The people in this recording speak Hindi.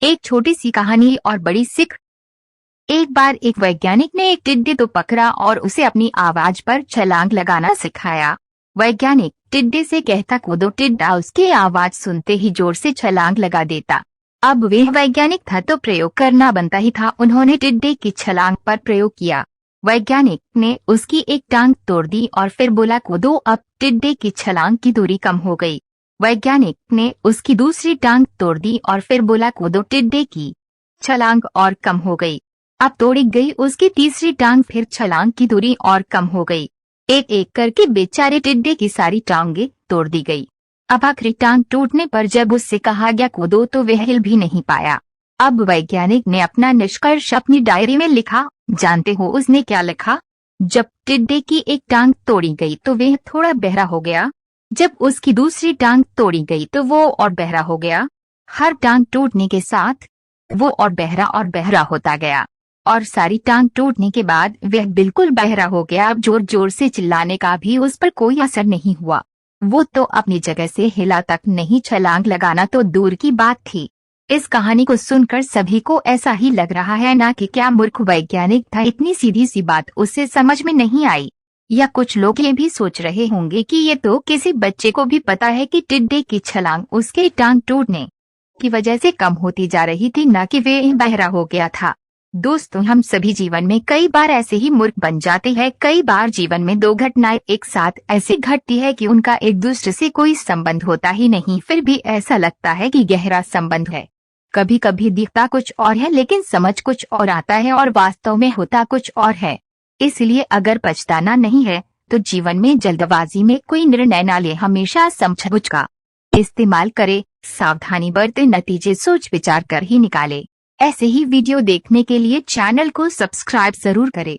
एक छोटी सी कहानी और बड़ी सीख। एक बार एक वैज्ञानिक ने एक टिड्डे को पकड़ा और उसे अपनी आवाज पर छलांग लगाना सिखाया। वैज्ञानिक टिड्डे से कहता कूदो, टिड्डा उसकी आवाज सुनते ही जोर से छलांग लगा देता। अब वह वैज्ञानिक था तो प्रयोग करना बनता ही था। उन्होंने टिड्डे की छलांग पर प्रयोग किया। वैज्ञानिक ने उसकी एक टांग तोड़ दी और फिर बोला कूदो। अब टिड्डे की छलांग की दूरी कम हो गई। वैज्ञानिक ने उसकी दूसरी टांग तोड़ दी और फिर बोला कूदो। टिड्डे की छलांग और कम हो गई। अब तोड़ी गई उसकी तीसरी टांग, फिर छलांग की दूरी और कम हो गई। एक एक करके बेचारे टिड्डे की सारी टांगें तोड़ दी गई। अब आखिरी टांग टूटने पर जब उससे कहा गया कूदो तो वह हिल भी नहीं पाया। अब वैज्ञानिक ने अपना निष्कर्ष अपनी डायरी में लिखा। जानते हो उसने क्या लिखा? जब टिड्डे की एक टांग तोड़ी गई तो वह थोड़ा बहरा हो गया। जब उसकी दूसरी टांग तोड़ी गई तो वो और बहरा हो गया। हर टांग टूटने के साथ वो और बहरा होता गया और सारी टांग टूटने के बाद वह बिल्कुल बहरा हो गया। अब जोर जोर से चिल्लाने का भी उस पर कोई असर नहीं हुआ। वो तो अपनी जगह से हिला तक नहीं, छलांग लगाना तो दूर की बात थी। इस कहानी को सुनकर सभी को ऐसा ही लग रहा है ना कि क्या मूर्ख वैज्ञानिक था, इतनी सीधी सी बात उसे समझ में नहीं आई। या कुछ लोग ये भी सोच रहे होंगे कि ये तो किसी बच्चे को भी पता है कि टिड्डे की छलांग उसके टांग टूटने की वजह से कम होती जा रही थी, ना कि वे बहरा हो गया था। दोस्तों, हम सभी जीवन में कई बार ऐसे ही मूर्ख बन जाते हैं। कई बार जीवन में दो घटनाएं एक साथ ऐसी घटती है कि उनका एक दूसरे से कोई संबंध होता ही नहीं, फिर भी ऐसा लगता है कि गहरा संबंध है। कभी कभी दिखता कुछ और है लेकिन समझ कुछ और आता है और वास्तव में होता कुछ और है। इसलिए अगर पछताना नहीं है तो जीवन में जल्दबाजी में कोई निर्णय न ले, हमेशा समझबूझ का इस्तेमाल करे, सावधानी बरते, नतीजे सोच विचार कर ही निकाले। ऐसे ही वीडियो देखने के लिए चैनल को सब्सक्राइब जरूर करें।